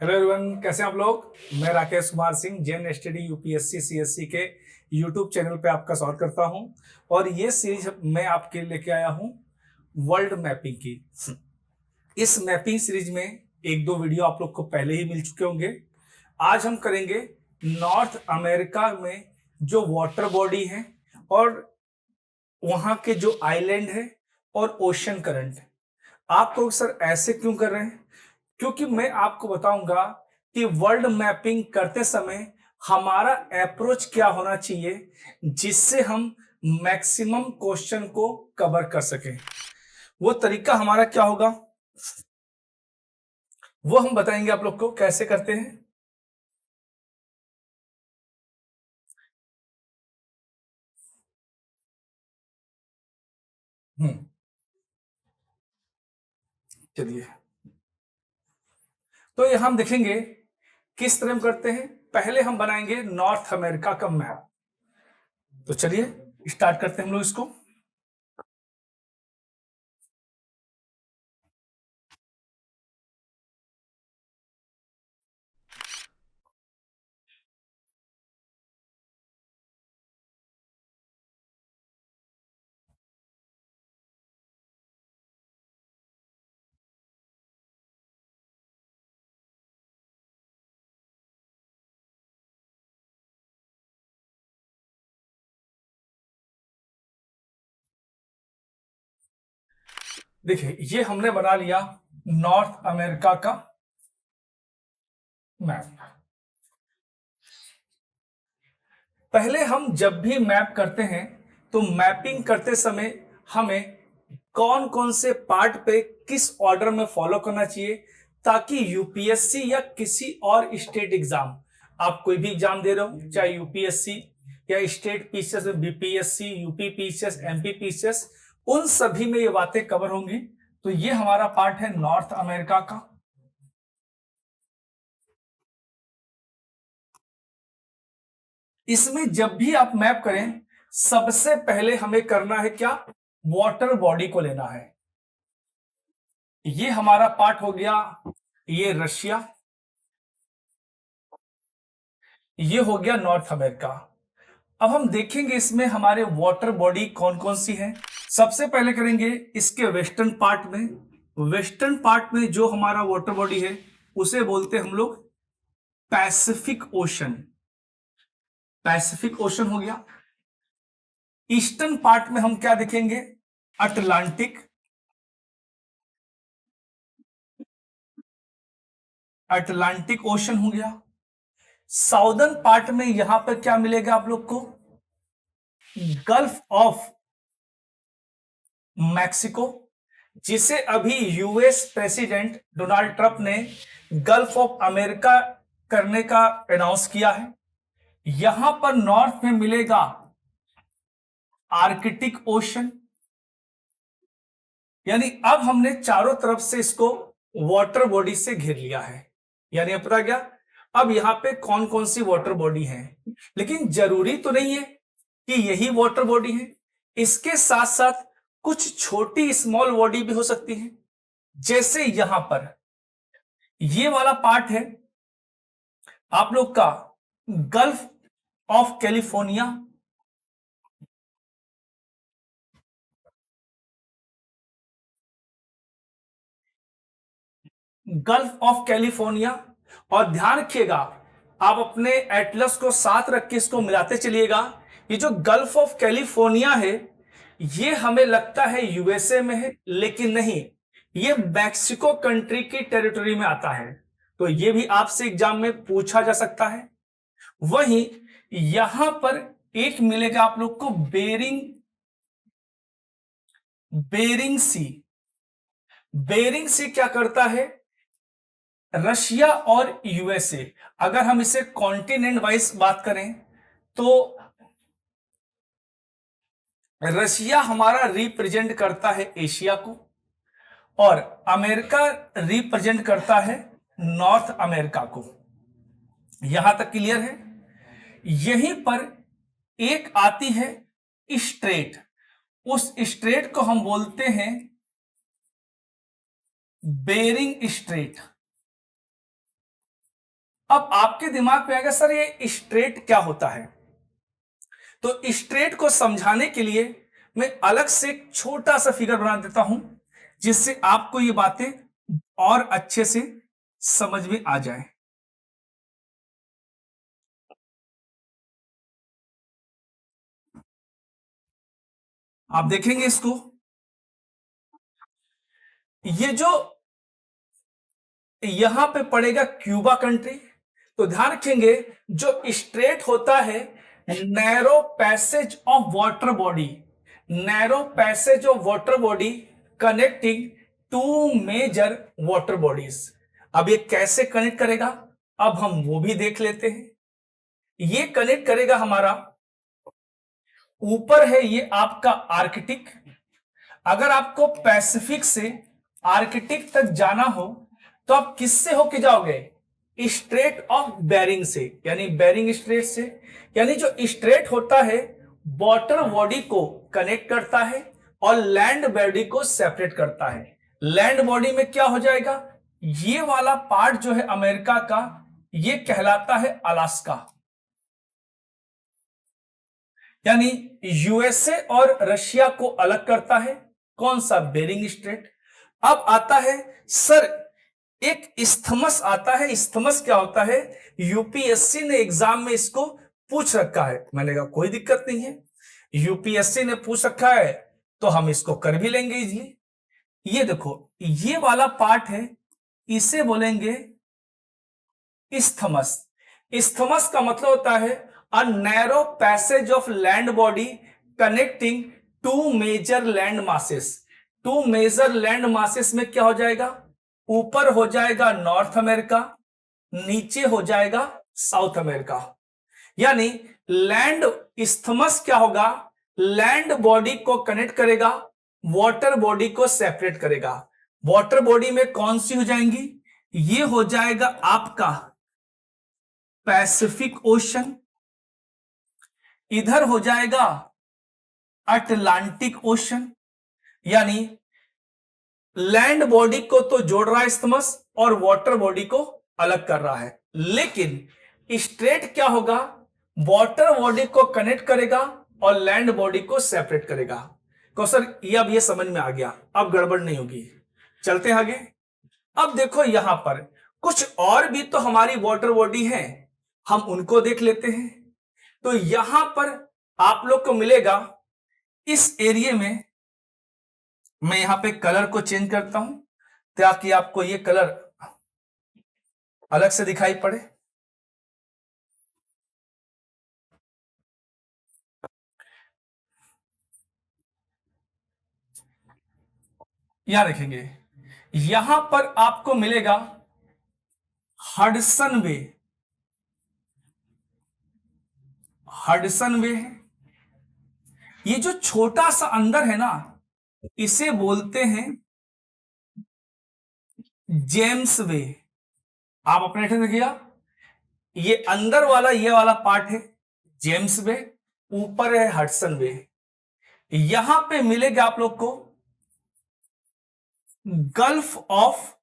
Hello everyone, कैसे हैं आप लोग। मैं राकेश कुमार सिंह जेन स्टडी यूपीएससी सीएससी के यूट्यूब चैनल पे आपका स्वागत करता हूं। और ये सीरीज मैं आपके लिए लेके आया हूं वर्ल्ड मैपिंग की। इस मैपिंग सीरीज में एक दो वीडियो आप लोग को पहले ही मिल चुके होंगे। आज हम करेंगे नॉर्थ अमेरिका में जो वाटर बॉडी है और वहां के जो आइलैंड है और ओशन करंट है। आप लोग सर ऐसे क्यों कर रहे हैं? क्योंकि मैं आपको बताऊंगा कि वर्ल्ड मैपिंग करते समय हमारा अप्रोच क्या होना चाहिए जिससे हम मैक्सिमम क्वेश्चन को कवर कर सकें। वो तरीका हमारा क्या होगा वो हम बताएंगे आप लोग को कैसे करते हैं। हम्म चलिए, तो ये हम देखेंगे किस तरह हम करते हैं। पहले हम बनाएंगे नॉर्थ अमेरिका का मैप। तो चलिए स्टार्ट करते हैं हम लोग इसको। देखिए, ये हमने बना लिया नॉर्थ अमेरिका का मैप। पहले हम जब भी मैप करते हैं तो मैपिंग करते समय हमें कौन कौन से पार्ट पे किस ऑर्डर में फॉलो करना चाहिए, ताकि यूपीएससी या किसी और स्टेट एग्जाम, आप कोई भी एग्जाम दे रहे हो, चाहे यूपीएससी या state PCS, BPSC, UP PCS, MP PCS, उन सभी में ये बातें कवर होंगी। तो ये हमारा पार्ट है नॉर्थ अमेरिका का। इसमें जब भी आप मैप करें सबसे पहले हमें करना है क्या, वाटर बॉडी को लेना है। ये हमारा पार्ट हो गया, ये रशिया, ये हो गया नॉर्थ अमेरिका। अब हम देखेंगे इसमें हमारे वाटर बॉडी कौन कौन सी है। सबसे पहले करेंगे इसके वेस्टर्न पार्ट में। वेस्टर्न पार्ट में जो हमारा वाटर बॉडी है उसे बोलते हैं हम लोग पैसिफिक ओशन। पैसिफिक ओशन हो गया। ईस्टर्न पार्ट में हम क्या देखेंगे, अटलांटिक। अटलांटिक ओशन हो गया। साउदर्न पार्ट में यहां पर क्या मिलेगा आप लोग को, गल्फ ऑफ मैक्सिको, जिसे अभी यूएस प्रेसिडेंट डोनाल्ड ट्रंप ने गल्फ ऑफ अमेरिका करने का अनाउंस किया है। यहां पर नॉर्थ में मिलेगा आर्कटिक ओशन। यानी अब हमने चारों तरफ से इसको वाटर बॉडी से घेर लिया है। यानी अब पता गया अब यहां पे कौन कौन सी वाटर बॉडी है। लेकिन जरूरी तो नहीं है कि यही वाटर बॉडी है, इसके साथ साथ कुछ छोटी स्मॉल बॉडी भी हो सकती है। जैसे यहां पर ये वाला पार्ट है आप लोग का gulf of California. Gulf of California. और ध्यान रखिएगा, आप अपने एटलस को साथ रख के इसको मिलाते चलिएगा। ये जो गल्फ ऑफ कैलिफोर्निया है ये हमें लगता है यूएसए में है, लेकिन नहीं, ये मैक्सिको कंट्री की टेरिटरी में आता है। तो ये भी आपसे एग्जाम में पूछा जा सकता है। वहीं यहां पर एक मिलेगा आप लोग को बेरिंग, बेरिंग सी। बेरिंग सी क्या करता है, रशिया और यूएसए। अगर हम इसे कॉन्टिनेंट वाइज बात करें तो रशिया हमारा रिप्रेजेंट करता है एशिया को और अमेरिका रिप्रेजेंट करता है नॉर्थ अमेरिका को। यहां तक क्लियर है। यहीं पर एक आती है स्ट्रेट। उस स्ट्रेट को हम बोलते हैं बेरिंग स्ट्रेट। अब आपके दिमाग में आएगा सर ये स्ट्रेट क्या होता है, तो स्ट्रेट को समझाने के लिए मैं अलग से एक छोटा सा फिगर बना देता हूं जिससे आपको ये बातें और अच्छे से समझ में आ जाए। आप देखेंगे इसको, ये जो यहां पे पड़ेगा क्यूबा कंट्री, तो ध्यान रखेंगे जो स्ट्रेट होता है narrow passage of water body, narrow passage of water body connecting to major water bodies. अब ये कैसे कनेक्ट करेगा, अब हम वो भी देख लेते हैं। ये कनेक्ट करेगा हमारा, ऊपर है ये आपका आर्कटिक, अगर आपको पैसिफिक से आर्कटिक तक जाना हो तो आप किससे होके जाओगे, स्ट्रेट ऑफ बेरिंग से, यानी बेरिंग स्ट्रेट से। यानी जो स्ट्रेट होता है वाटर बॉडी को कनेक्ट करता है और लैंड बॉडी को सेपरेट करता है। लैंड बॉडी में क्या हो जाएगा, ये वाला पार्ट जो है अमेरिका का, ये कहलाता है अलास्का, यानी यूएसए और रशिया को अलग करता है कौन सा, बेरिंग स्ट्रेट। अब आता है सर एक इस्थमस आता है, इस्थमस क्या होता है, यूपीएससी ने एग्जाम में इसको पूछ रखा है। मैंने कहा कोई दिक्कत नहीं है, यूपीएससी ने पूछ रखा है तो हम इसको कर भी लेंगे इजीली। ये देखो ये वाला पार्ट है, इसे बोलेंगे इस्थमस। इस्थमस का मतलब होता है a narrow passage of land body connecting to major land masses. To major land masses में क्या हो जाएगा, ऊपर हो जाएगा नॉर्थ अमेरिका, नीचे हो जाएगा साउथ अमेरिका। यानी लैंड इस्थमस क्या होगा, लैंड बॉडी को कनेक्ट करेगा, वाटर बॉडी को सेपरेट करेगा। वाटर बॉडी में कौन सी हो जाएंगी, ये हो जाएगा आपका पैसिफिक ओशन, इधर हो जाएगा अटलांटिक ओशन। यानी लैंड बॉडी को तो जोड़ रहा है इस्थमस और वाटर बॉडी को अलग कर रहा है, लेकिन स्ट्रेट क्या होगा, वाटर बॉडी को कनेक्ट करेगा और लैंड बॉडी को सेपरेट करेगा। तो सर ये अब ये समझ में आ गया, अब गड़बड़ नहीं होगी। चलते हैं आगे। अब देखो यहां पर कुछ और भी तो हमारी वाटर बॉडी है, हम उनको देख लेते हैं। तो यहां पर आप लोग को मिलेगा इस एरिया में, मैं यहां पे कलर को चेंज करता हूं ताकि आपको ये कलर अलग से दिखाई पड़े। यहां देखेंगे, यहां पर आपको मिलेगा हडसन वे, हडसन वे है। ये जो छोटा सा अंदर है ना, इसे बोलते हैं जेम्स वे। आप अपने से देखिएगा, ये अंदर वाला ये वाला पार्ट है जेम्स वे, ऊपर है हडसन वे। यहां पे मिलेगा आप लोग को गल्फ ऑफ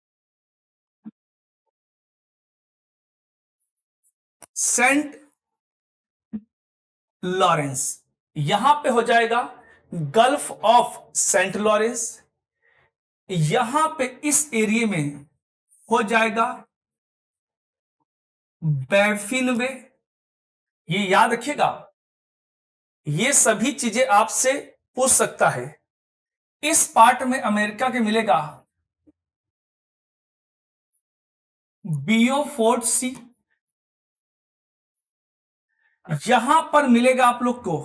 सेंट लॉरेंस, यहां पे हो जाएगा गल्फ ऑफ सेंट लॉरेंस। यहां पे इस एरिया में हो जाएगा बैफिन वे। ये याद रखिएगा, ये सभी चीजें आपसे पूछ सकता है। इस पार्ट में अमेरिका के मिलेगा बियोफोर्ड सी, यहां पर मिलेगा आप लोग को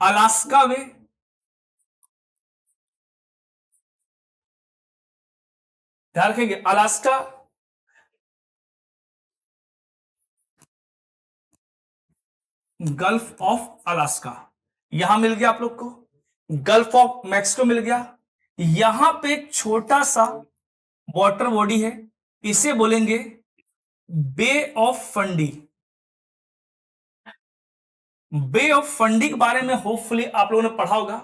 अलास्का वे, ध्यान रखेंगे अलास्का, गल्फ ऑफ अलास्का, यहां मिल गया आप लोग को, गल्फ ऑफ मैक्सिको मिल गया। यहां पे एक छोटा सा वाटर बॉडी है, इसे बोलेंगे bay of Fundy. Bay of Fundy के बारे में होपफुली आप लोगों ने पढ़ा होगा।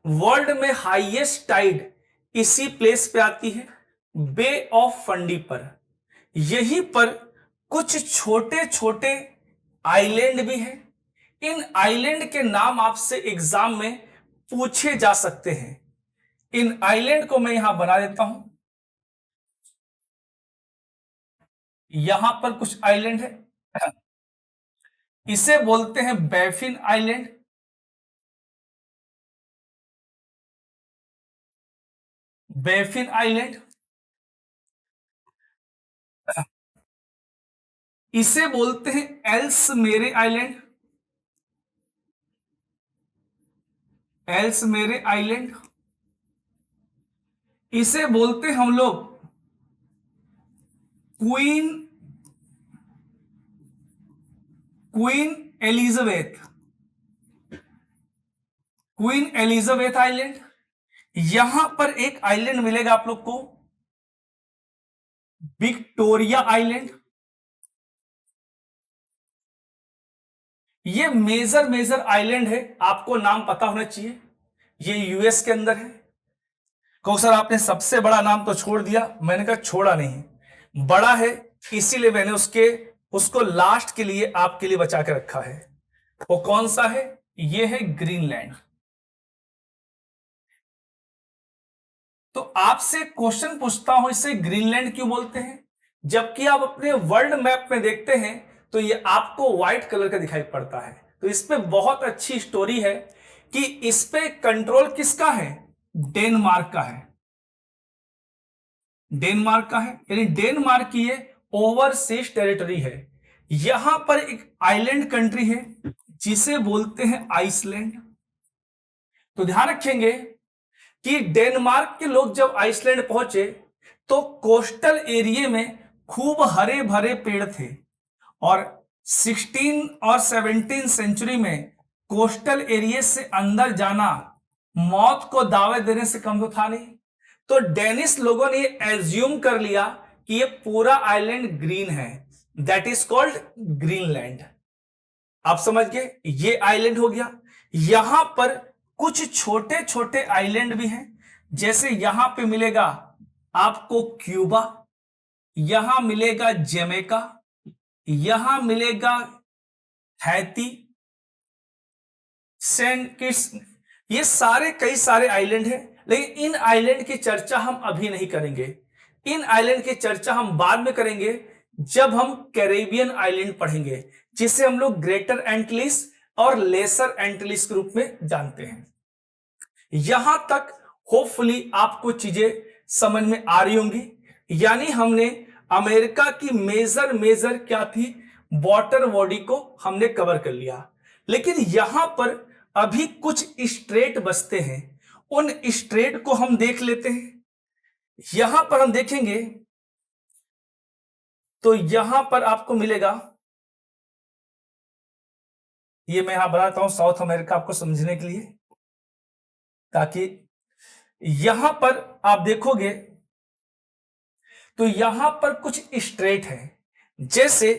वर्ल्ड में हाईएस्ट टाइड इसी प्लेस पे आती है, बे ऑफ फंडी पर। यहीं पर कुछ छोटे छोटे आइलैंड भी हैं। इन आइलैंड के नाम आपसे एग्जाम में पूछे जा सकते हैं। इन आइलैंड को मैं यहां बना देता हूं। यहां पर कुछ आइलैंड है, इसे बोलते हैं बैफिन आइलैंड। बैफिन आइलैंड, इसे बोलते हैं एल्समेरे आइलैंड। एल्समेरे आइलैंड, इसे बोलते हैं हम लोग queen queen Elizabeth. Queen Elizabeth island. यहां पर एक आइलैंड मिलेगा आप लोग को, विक्टोरिया आइलैंड। ये मेजर मेजर आइलैंड है, आपको नाम पता होना चाहिए। ये यूएस के अंदर है। कहो सर आपने सबसे बड़ा नाम तो छोड़ दिया, मैंने कहा छोड़ा नहीं, बड़ा है इसीलिए मैंने उसको लास्ट के लिए आपके लिए बचा के रखा है। वो कौन सा है? ये है ग्रीनलैंड। तो आपसे क्वेश्चन पूछता हूं, इसे ग्रीनलैंड क्यों बोलते हैं? जबकि आप अपने वर्ल्ड मैप में देखते हैं तो ये आपको व्हाइट कलर का दिखाई पड़ता है। तो इस पे बहुत अच्छी स्टोरी है कि इस पे कंट्रोल किसका है? डेनमार्क का है। डेनमार्क का है, यानी डेनमार्क की ये ओवरसीज टेरिटरी है। यहां पर एक आइलैंड कंट्री है जिसे बोलते हैं आइसलैंड। तो ध्यान रखेंगे कि डेनमार्क के लोग जब आइसलैंड पहुंचे तो कोस्टल एरिया में खूब हरे भरे पेड़ थे, और 16 और 17 सेंचुरी में कोस्टल एरिया से अंदर जाना मौत को दावे देने से कम तो था नहीं। तो डेनिस लोगों ने एज्यूम कर लिया कि ये पूरा आइलैंड ग्रीन है, दैट इज कॉल्ड ग्रीनलैंड। आप समझ गए, ये आइलैंड हो गया। यहां पर कुछ छोटे छोटे आइलैंड भी हैं, जैसे यहां पे मिलेगा आपको क्यूबा, यहां मिलेगा जमैका, यहां मिलेगा हैती, सेंट किट्स। ये सारे कई सारे आइलैंड हैं, लेकिन इन आइलैंड की चर्चा हम अभी नहीं करेंगे। इन आइलैंड की चर्चा हम बाद में करेंगे जब हम कैरेबियन आइलैंड पढ़ेंगे, जिसे हम लोग ग्रेटर एंटिलीज और लेसर एंटिलीज के रूप में जानते हैं। यहां तक होपफुली आपको चीजें समझ में आ रही होंगी। यानी हमने अमेरिका की मेजर मेजर क्या थी, वाटर बॉडी को हमने कवर कर लिया। लेकिन यहां पर अभी कुछ स्ट्रेट बचते हैं, उन स्ट्रेट को हम देख लेते हैं। यहां पर हम देखेंगे तो यहां पर आपको मिलेगा, ये मैं यहां बनाता हूं साउथ अमेरिका आपको समझने के लिए, ताकि यहां पर आप देखोगे तो यहां पर कुछ स्ट्रेट है। जैसे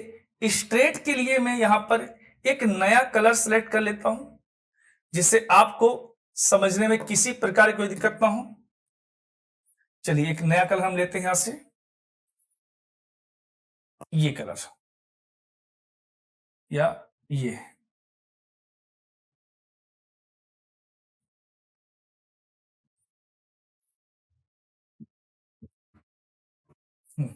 स्ट्रेट के लिए मैं यहां पर एक नया कलर सेलेक्ट कर लेता हूं, जिससे आपको समझने में किसी प्रकार की कोई दिक्कत ना हो। चलिए एक नया कलर हम लेते हैं यहां से, ये कलर या ये। हम्म,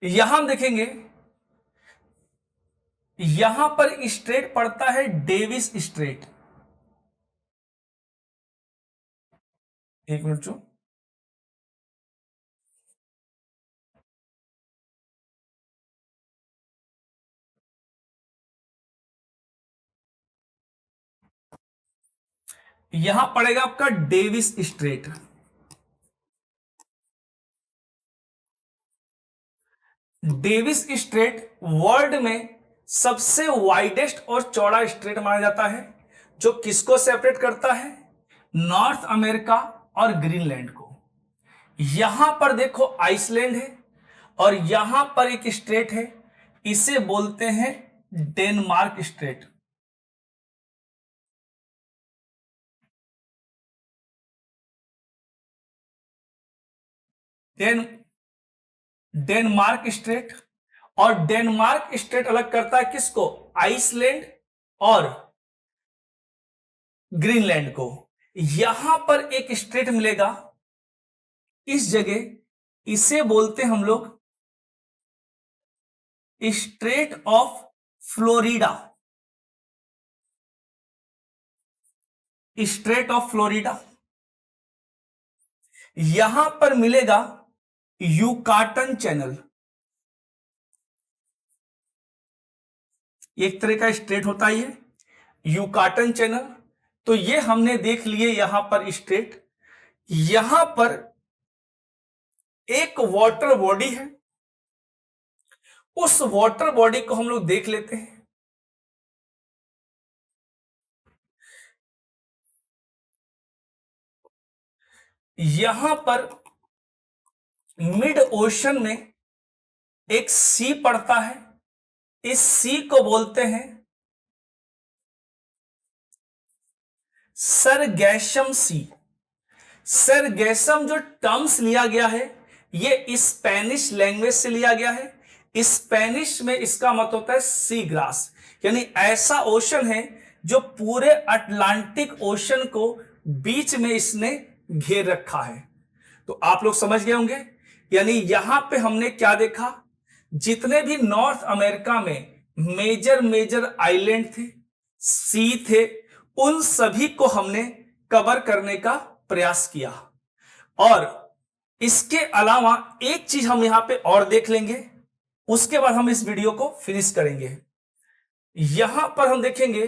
यहां हम देखेंगे यहां पर स्ट्रेट पड़ता है डेविस स्ट्रेट। एक मिनट जो, यहां पड़ेगा आपका Davis Strait. Davis Strait world में सबसे वाइडेस्ट और चौड़ा स्ट्रेट माना जाता है, जो किसको सेपरेट करता है? नॉर्थ अमेरिका और ग्रीनलैंड को। यहां पर देखो आइसलैंड है, और यहां पर एक स्ट्रेट है, इसे बोलते हैं Denmark strait. Den Denmark strait, और डेनमार्क स्ट्रेट अलग करता है किसको? आइसलैंड और ग्रीनलैंड को। यहां पर एक स्ट्रेट मिलेगा इस जगह, इसे बोलते हम लोग straight of Florida. Straight of Florida. यहां पर मिलेगा यूकाटन चैनल, एक तरह का स्ट्रेट होता है ये यूकाटन चैनल। तो ये हमने देख लिए यहां पर स्ट्रेट। यहां पर एक वाटर बॉडी है, उस वाटर बॉडी को हम लोग देख लेते हैं। यहां पर मिड ओशन में एक सी पड़ता है, इस सी को बोलते हैं सरगैशम सी। सरगैशम जो टर्म्स लिया गया है ये स्पेनिश लैंग्वेज से लिया गया है। स्पेनिश में इसका मतलब होता है सी ग्रास, यानी ऐसा ओशन है जो पूरे अटलांटिक ओशन को बीच में इसने घेर रखा है। तो आप लोग समझ गए होंगे, यानी यहां पे हमने क्या देखा, जितने भी नॉर्थ अमेरिका में मेजर मेजर आइलैंड थे, सी थे, उन सभी को हमने कवर करने का प्रयास किया। और इसके अलावा एक चीज हम यहां पे और देख लेंगे, उसके बाद हम इस वीडियो को फिनिश करेंगे। यहां पर हम देखेंगे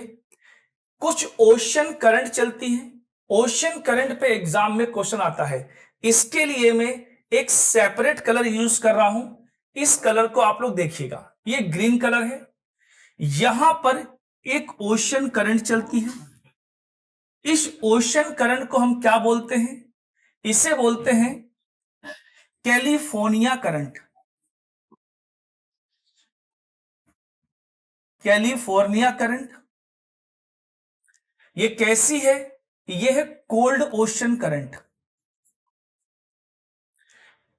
कुछ ओशन करंट चलती हैं। ओशन करंट पे एग्जाम में क्वेश्चन आता है, इसके लिए मैं एक सेपरेट कलर यूज कर रहा हूं। इस कलर को आप लोग देखिएगा, ये ग्रीन कलर है। यहां पर एक ओशन करंट चलती है। इस ओशन करंट को हम क्या बोलते हैं? इसे बोलते हैं कैलिफोर्निया करंट। कैलिफोर्निया करंट ये कैसी है? ये है कोल्ड ओशन करंट।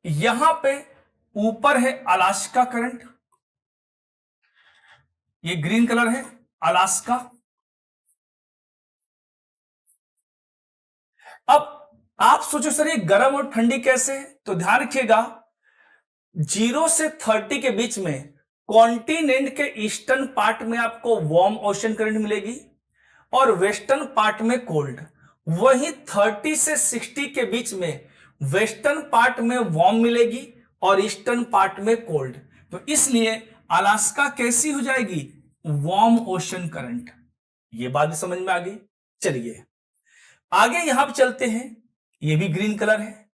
यहां पे ऊपर है अलास्का करंट, ये ग्रीन कलर है अलास्का। अब आप सोचो सर ये गर्म और ठंडी कैसे है? तो ध्यान रखिएगा, 0 से 30 के बीच में कॉन्टिनेंट के ईस्टर्न पार्ट में आपको वार्म ओशन करंट मिलेगी और वेस्टर्न पार्ट में कोल्ड। वहीं 30 से 60 के बीच में वेस्टर्न पार्ट में वार्म मिलेगी और ईस्टर्न पार्ट में कोल्ड। तो इसलिए अलास्का कैसी हो जाएगी? Warm ocean current. ये बात भी समझ में आ गई। चलिए आगे यहां पे चलते हैं, ये भी ग्रीन कलर है।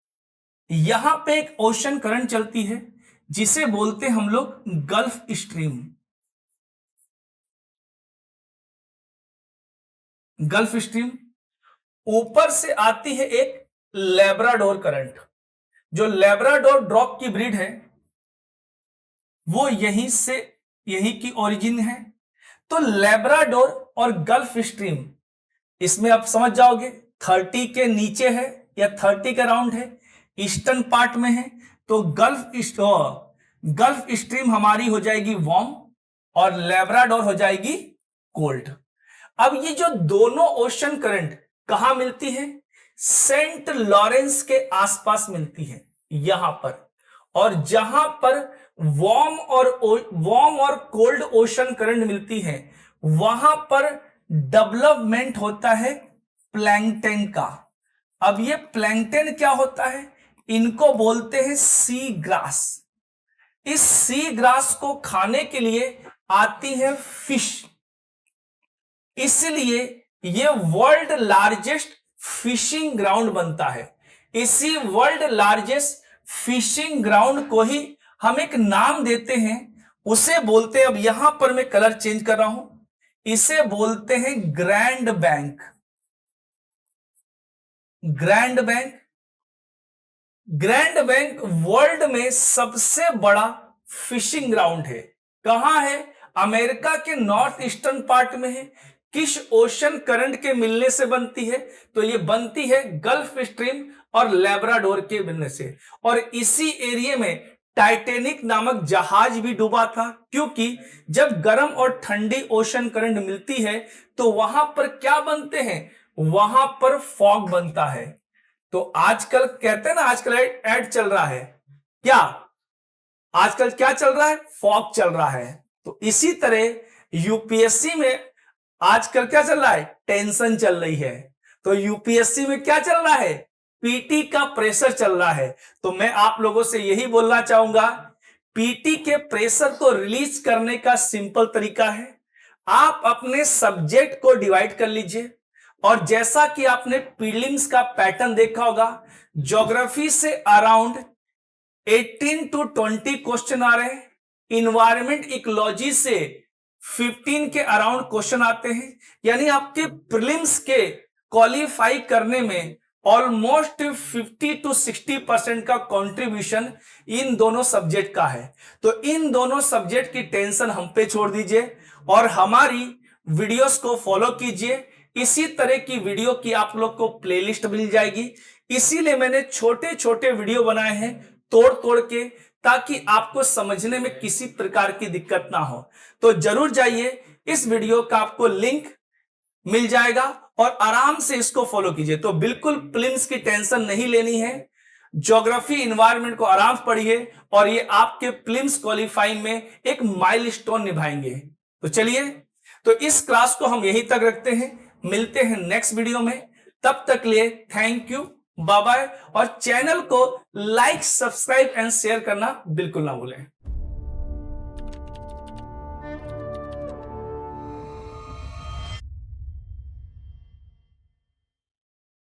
यहां पे एक ओशन करंट चलती है जिसे बोलते हैं हम लोग गल्फ स्ट्रीम। Gulf stream. ऊपर से आती है एक लेब्राडोर करंट। जो लेब्राडोर डॉग की ब्रीड है वो यहीं से, यहीं की ओरिजिन है। तो लेब्राडोर और गल्फ स्ट्रीम, इसमें आप समझ जाओगे 30 के नीचे है या 30 के अराउंड है, ईस्टर्न पार्ट में है। तो गल्फ स्ट्रीम हमारी हो जाएगी वार्म और लेब्राडोर हो जाएगी कोल्ड। अब ये जो दोनों ओशन करंट कहां मिलती है? सेंट लॉरेंस के आसपास मिलती है यहां पर। और जहां पर वार्म और कोल्ड ओशन करंट मिलती है वहां पर डेवलपमेंट होता है प्लैंकटन का। अब ये प्लैंकटन क्या होता है? इनको बोलते हैं सी ग्रास। इस सी ग्रास को खाने के लिए आती है फिश, इसलिए ये वर्ल्ड लार्जेस्ट फिशिंग ग्राउंड बनता है। इसी वर्ल्ड लार्जेस्ट फिशिंग ग्राउंड को ही हम एक नाम देते हैं, उसे बोलते हैं, अब यहां पर मैं कलर चेंज कर रहा हूं, इसे बोलते हैं grand bank. Grand bank. Grand bank world में सबसे बड़ा फिशिंग ग्राउंड है। कहां है? अमेरिका के नॉर्थ ईस्टर्न पार्ट में है। किस ओशन करंट के मिलने से बनती है? तो ये बनती है गल्फ स्ट्रीम और लेब्राडोर के मिलने से। और इसी एरिया में टाइटैनिक नामक जहाज भी डूबा था, क्योंकि जब गर्म और ठंडी ओशन करंट मिलती है तो वहां पर क्या बनते हैं, वहां पर फॉग बनता है। तो आजकल कहते हैं ना, आजकल ऐड चल रहा है क्या, आजकल क्या चल रहा है, फॉग चल रहा है। तो इसी तरह यूपीएससी में आजकल क्या चल रहा है, टेंशन चल रही है। तो यूपीएससी में क्या चल रहा है, पीटी का प्रेशर चल रहा है। तो मैं आप लोगों से यही बोलना चाहूंगा, पीटी के प्रेशर को रिलीज करने का सिंपल तरीका है, आप अपने सब्जेक्ट को डिवाइड कर लीजिए। और जैसा कि आपने प्रीलिम्स का पैटर्न देखा होगा, ज्योग्राफी से अराउंड 18 to 20 क्वेश्चन आ रहे हैं, इन्वायरमेंट इकोलॉजी से 15 के अराउंड क्वेश्चन आते हैं। यानी आपके प्रीलिम्स के क्वालिफाई करने में ऑलमोस्ट 50 to 60% का कंट्रीब्यूशन इन दोनों सब्जेक्ट का है। तो इन दोनों सब्जेक्ट की टेंशन हम पे छोड़ दीजिए और हमारी वीडियोस को फॉलो कीजिए। इसी तरह की वीडियो की आप लोग को प्लेलिस्ट मिल जाएगी, इसीलिए मैंने छोटे छोटे वीडियो बनाए हैं तोड़ तोड़ के, ताकि आपको समझने में किसी प्रकार की दिक्कत ना हो। तो जरूर जाइए, इस वीडियो का आपको लिंक मिल जाएगा और आराम से इसको फॉलो कीजिए। तो बिल्कुल प्रीलिम्स की टेंशन नहीं लेनी है, ज्योग्राफी इन्वायरमेंट को आराम से पढ़िए और ये आपके प्रीलिम्स क्वालिफाइंग में एक माइलस्टोन निभाएंगे। तो चलिए, तो इस क्लास को हम यहीं तक रखते हैं, मिलते हैं नेक्स्ट वीडियो में। तब तक लिए थैंक यू, बाय बाय। और चैनल को लाइक, सब्सक्राइब एंड शेयर करना बिल्कुल ना भूलें।